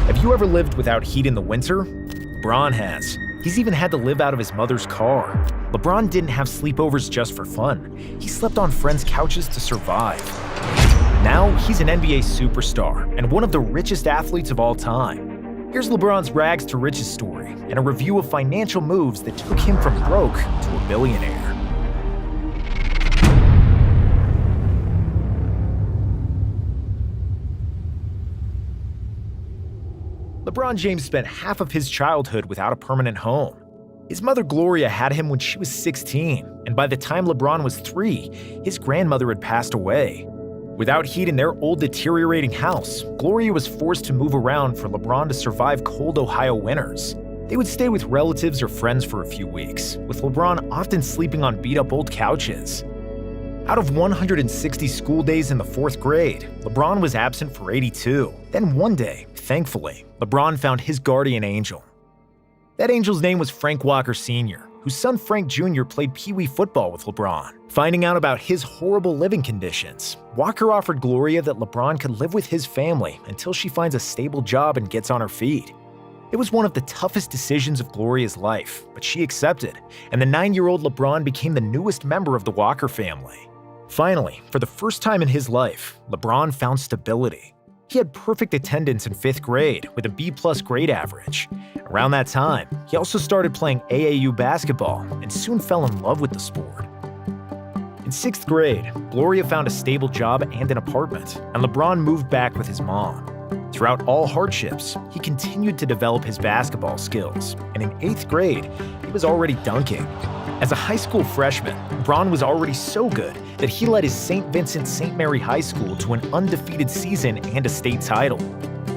Have you ever lived without heat in the winter? LeBron has. He's even had to live out of his mother's car. LeBron didn't have sleepovers just for fun. He slept on friends' couches to survive. Now, he's an NBA superstar and one of the richest athletes of all time. Here's LeBron's rags to riches story and a review of financial moves that took him from broke to a billionaire. LeBron James spent half of his childhood without a permanent home. His mother Gloria had him when she was 16, and by the time LeBron was 3, his grandmother had passed away. Without heat in their old deteriorating house, Gloria was forced to move around for LeBron to survive cold Ohio winters. They would stay with relatives or friends for a few weeks, with LeBron often sleeping on beat-up old couches. Out of 160 school days in the 4th grade, LeBron was absent for 82. Then one day, thankfully, LeBron found his guardian angel. That angel's name was Frank Walker Sr., whose son Frank Jr. played Pee Wee football with LeBron. Finding out about his horrible living conditions, Walker offered Gloria that LeBron could live with his family until she finds a stable job and gets on her feet. It was one of the toughest decisions of Gloria's life, but she accepted, and the 9-year-old LeBron became the newest member of the Walker family. Finally, for the first time in his life, LeBron found stability. He had perfect attendance in 5th grade with a B+ grade average. Around that time, he also started playing AAU basketball and soon fell in love with the sport. In 6th grade, Gloria found a stable job and an apartment, and LeBron moved back with his mom. Throughout all hardships, he continued to develop his basketball skills, and in 8th grade, he was already dunking. As a high school freshman, LeBron was already so good that he led his St. Vincent St. Mary High School to an undefeated season and a state title.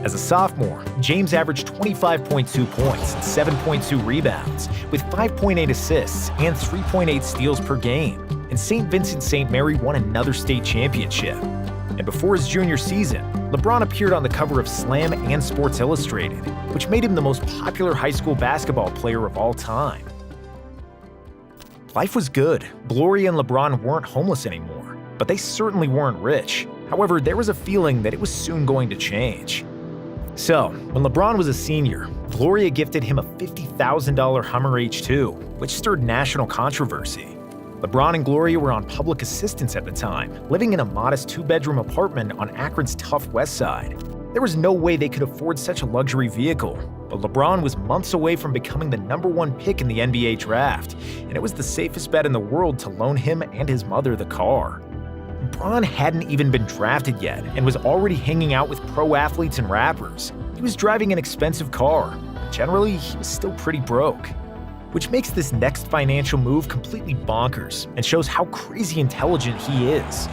As a sophomore, James averaged 25.2 points and 7.2 rebounds, with 5.8 assists and 3.8 steals per game, and St. Vincent St. Mary won another state championship. And before his junior season, LeBron appeared on the cover of Slam and Sports Illustrated, which made him the most popular high school basketball player of all time. Life was good. Gloria and LeBron weren't homeless anymore, but they certainly weren't rich. However, there was a feeling that it was soon going to change. So, when LeBron was a senior, Gloria gifted him a $50,000 Hummer H2, which stirred national controversy. LeBron and Gloria were on public assistance at the time, living in a modest 2-bedroom apartment on Akron's tough west side. There was no way they could afford such a luxury vehicle, but LeBron was months away from becoming the #1 pick in the NBA draft, and it was the safest bet in the world to loan him and his mother the car. LeBron hadn't even been drafted yet and was already hanging out with pro athletes and rappers. He was driving an expensive car. Generally, he was still pretty broke. Which makes this next financial move completely bonkers and shows how crazy intelligent he is.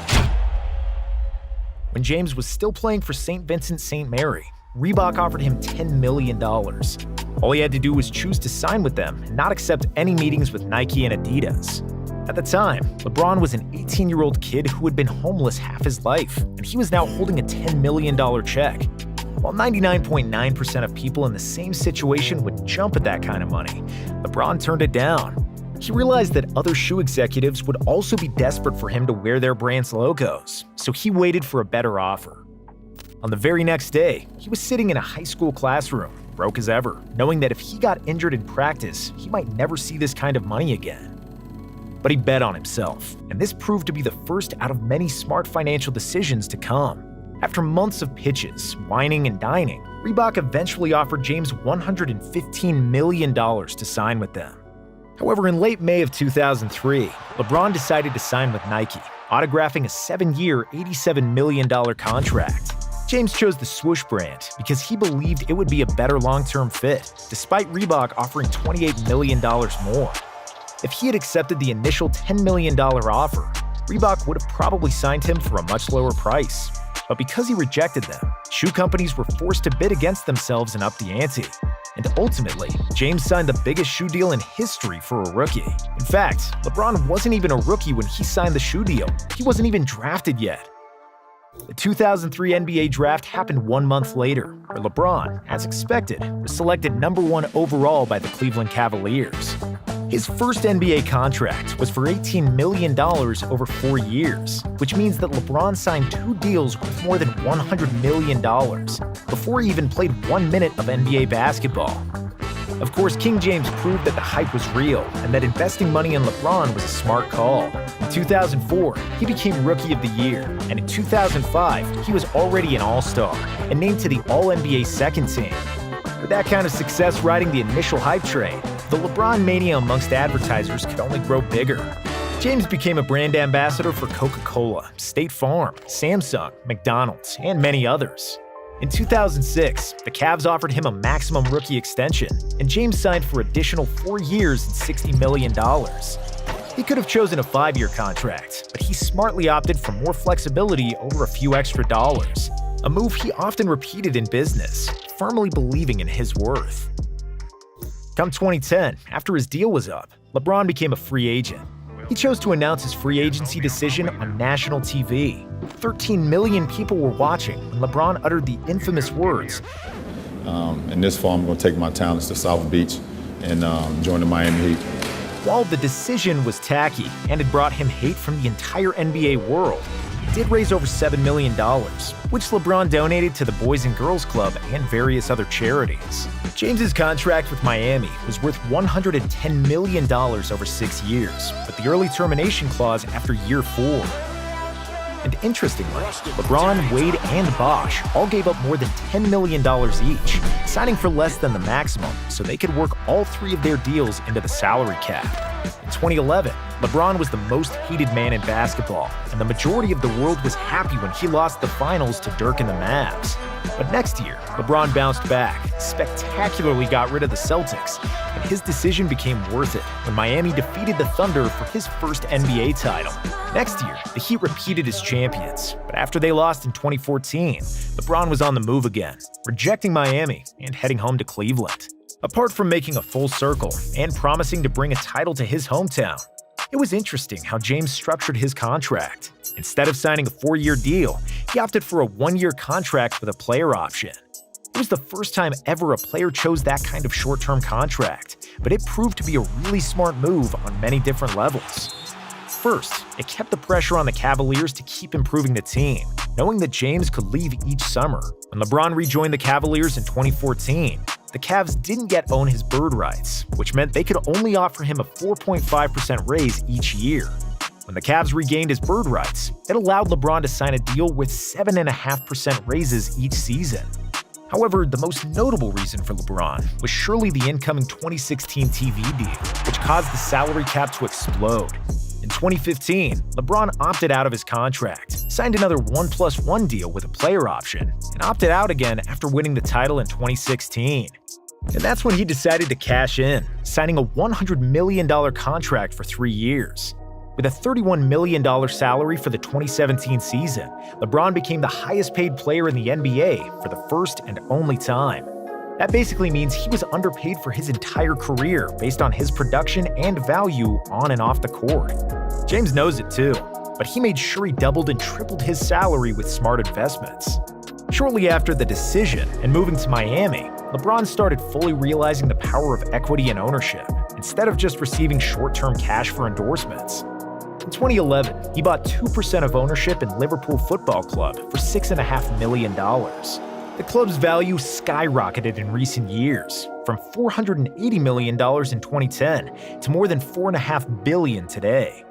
When James was still playing for St. Vincent St. Mary, Reebok offered him $10 million. All he had to do was choose to sign with them and not accept any meetings with Nike and Adidas. At the time, LeBron was an 18-year-old kid who had been homeless half his life, and he was now holding a $10 million check. While 99.9% of people in the same situation would jump at that kind of money, LeBron turned it down. He realized that other shoe executives would also be desperate for him to wear their brand's logos, so he waited for a better offer. On the very next day, he was sitting in a high school classroom, broke as ever, knowing that if he got injured in practice, he might never see this kind of money again. But he bet on himself, and this proved to be the first out of many smart financial decisions to come. After months of pitches, whining and dining, Reebok eventually offered James $115 million to sign with them. However, in late May of 2003, LeBron decided to sign with Nike, autographing a 7-year, $87 million contract. James chose the swoosh brand because he believed it would be a better long-term fit, despite Reebok offering $28 million more. If he had accepted the initial $10 million offer, Reebok would have probably signed him for a much lower price. But because he rejected them, shoe companies were forced to bid against themselves and up the ante. And ultimately, James signed the biggest shoe deal in history for a rookie. In fact, LeBron wasn't even a rookie when he signed the shoe deal. He wasn't even drafted yet. The 2003 NBA draft happened 1 month later, where LeBron, as expected, was selected #1 overall by the Cleveland Cavaliers. His first NBA contract was for $18 million over 4 years, which means that LeBron signed 2 deals worth more than $100 million before he even played 1 minute of NBA basketball. Of course, King James proved that the hype was real and that investing money in LeBron was a smart call. In 2004, he became Rookie of the Year, and in 2005, he was already an All-Star and named to the All-NBA second team. With that kind of success riding the initial hype train, the LeBron mania amongst advertisers could only grow bigger. James became a brand ambassador for Coca-Cola, State Farm, Samsung, McDonald's, and many others. In 2006, the Cavs offered him a maximum rookie extension, and James signed for additional 4 years and $60 million. He could have chosen a 5-year contract, but he smartly opted for more flexibility over a few extra dollars, a move he often repeated in business, firmly believing in his worth. Come 2010, after his deal was up, LeBron became a free agent. He chose to announce his free agency decision on national TV. 13 million people were watching when LeBron uttered the infamous words, "In this fall, I'm going to take my talents to South Beach and join the Miami Heat." While the decision was tacky and had brought him hate from the entire NBA world, it did raise over $7 million, which LeBron donated to the Boys and Girls Club and various other charities. James's contract with Miami was worth $110 million over 6 years, with the early termination clause after year 4. And interestingly, LeBron, Wade, and Bosh all gave up more than $10 million each, signing for less than the maximum so they could work all 3 of their deals into the salary cap. In 2011, LeBron was the most hated man in basketball, and the majority of the world was happy when he lost the finals to Dirk and the Mavs. But next year, LeBron bounced back, spectacularly got rid of the Celtics, and his decision became worth it when Miami defeated the Thunder for his first NBA title. Next year, the Heat repeated as champions, but after they lost in 2014, LeBron was on the move again, rejecting Miami and heading home to Cleveland. Apart from making a full circle and promising to bring a title to his hometown, it was interesting how James structured his contract. Instead of signing a 4-year deal, he opted for a 1-year contract with a player option. It was the first time ever a player chose that kind of short-term contract, but it proved to be a really smart move on many different levels. First, it kept the pressure on the Cavaliers to keep improving the team, knowing that James could leave each summer. When LeBron rejoined the Cavaliers in 2014, the Cavs didn't yet own his bird rights, which meant they could only offer him a 4.5% raise each year. When the Cavs regained his bird rights, it allowed LeBron to sign a deal with 7.5% raises each season. However, the most notable reason for LeBron was surely the incoming 2016 TV deal, which caused the salary cap to explode. In 2015, LeBron opted out of his contract, signed another 1+1 deal with a player option, and opted out again after winning the title in 2016. And that's when he decided to cash in, signing a $100 million contract for 3 years. With a $31 million salary for the 2017 season, LeBron became the highest-paid player in the NBA for the first and only time. That basically means he was underpaid for his entire career based on his production and value on and off the court. James knows it too, but he made sure he doubled and tripled his salary with smart investments. Shortly after the decision and moving to Miami, LeBron started fully realizing the power of equity and ownership, instead of just receiving short-term cash for endorsements. In 2011, he bought 2% of ownership in Liverpool Football Club for $6.5 million. The club's value skyrocketed in recent years, from $480 million in 2010 to more than $4.5 billion today.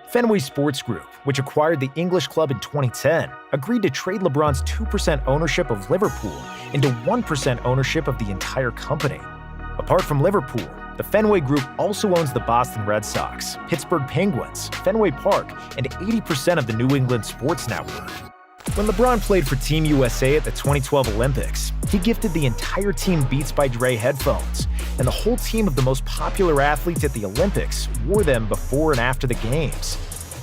Fenway Sports Group, which acquired the English club in 2010, agreed to trade LeBron's 2% ownership of Liverpool into 1% ownership of the entire company. Apart from Liverpool, the Fenway Group also owns the Boston Red Sox, Pittsburgh Penguins, Fenway Park, and 80% of the New England Sports Network. When LeBron played for Team USA at the 2012 Olympics, he gifted the entire team Beats by Dre headphones, and the whole team of the most popular athletes at the Olympics wore them before and after the games.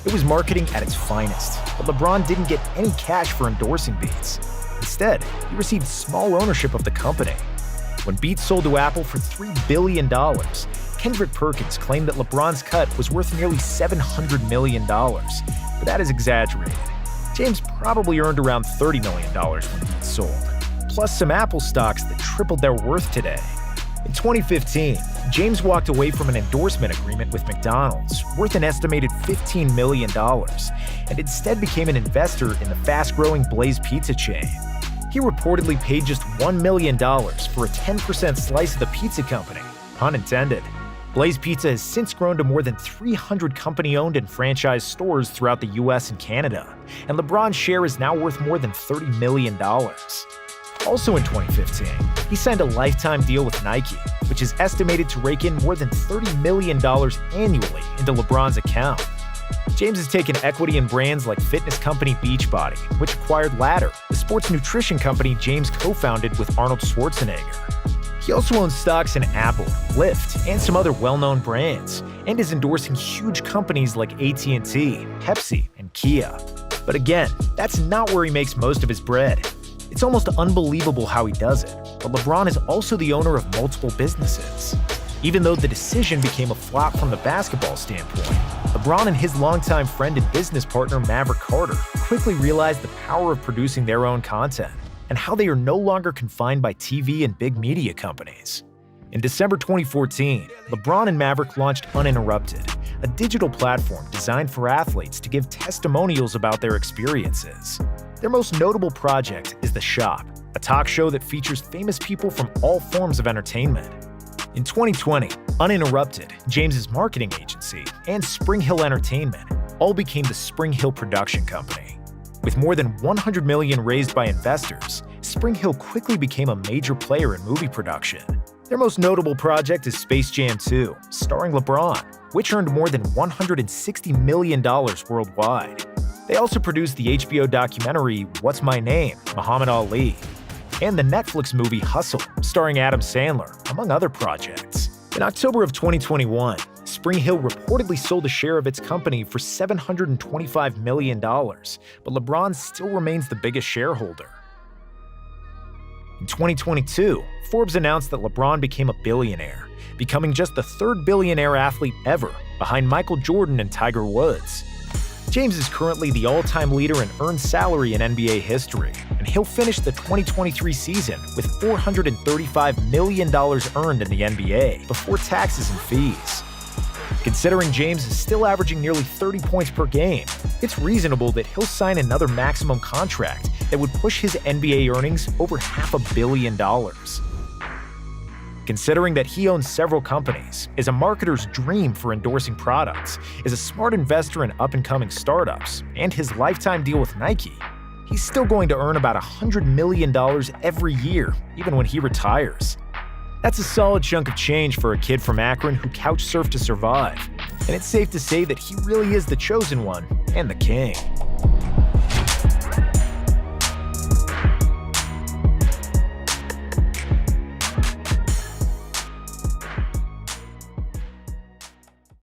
It was marketing at its finest, but LeBron didn't get any cash for endorsing Beats. Instead, he received small ownership of the company. When Beats sold to Apple for $3 billion, Kendrick Perkins claimed that LeBron's cut was worth nearly $700 million, but that is exaggerated. James probably earned around $30 million when Beats sold, plus some Apple stocks that tripled their worth today. In 2015, James walked away from an endorsement agreement with McDonald's worth an estimated $15 million and instead became an investor in the fast-growing Blaze Pizza chain. He reportedly paid just $1 million for a 10% slice of the pizza company, pun intended. Blaze Pizza has since grown to more than 300 company-owned and franchised stores throughout the US and Canada, and LeBron's share is now worth more than $30 million. Also in 2015, he signed a lifetime deal with Nike, which is estimated to rake in more than $30 million annually into LeBron's account. James has taken equity in brands like fitness company Beachbody, which acquired Ladder, the sports nutrition company James co-founded with Arnold Schwarzenegger. He also owns stocks in Apple, Lyft, and some other well-known brands, and is endorsing huge companies like AT&T, Pepsi, and Kia. But again, that's not where he makes most of his bread. It's almost unbelievable how he does it, but LeBron is also the owner of multiple businesses. Even though the decision became a flop from the basketball standpoint, LeBron and his longtime friend and business partner Maverick Carter quickly realized the power of producing their own content and how they are no longer confined by TV and big media companies. In December 2014, LeBron and Maverick launched Uninterrupted, a digital platform designed for athletes to give testimonials about their experiences. Their most notable project is The Shop, a talk show that features famous people from all forms of entertainment. In 2020, Uninterrupted, James's marketing agency, and Spring Hill Entertainment all became the Spring Hill Production Company. With more than $100 million raised by investors, Spring Hill quickly became a major player in movie production. Their most notable project is Space Jam 2, starring LeBron, which earned more than $160 million worldwide. They also produced the HBO documentary What's My Name? Muhammad Ali, and the Netflix movie Hustle, starring Adam Sandler, among other projects. In October of 2021, Spring Hill reportedly sold a share of its company for $725 million, but LeBron still remains the biggest shareholder. In 2022, Forbes announced that LeBron became a billionaire, becoming just the third billionaire athlete ever, behind Michael Jordan and Tiger Woods. James is currently the all-time leader in earned salary in NBA history, and he'll finish the 2023 season with $435 million earned in the NBA before taxes and fees. Considering James is still averaging nearly 30 points per game, it's reasonable that he'll sign another maximum contract that would push his NBA earnings over $500 million. Considering that he owns several companies, is a marketer's dream for endorsing products, is a smart investor in up-and-coming startups, and his lifetime deal with Nike, he's still going to earn about $100 million every year, even when he retires. That's a solid chunk of change for a kid from Akron who couch surfed to survive, and it's safe to say that he really is the chosen one and the king.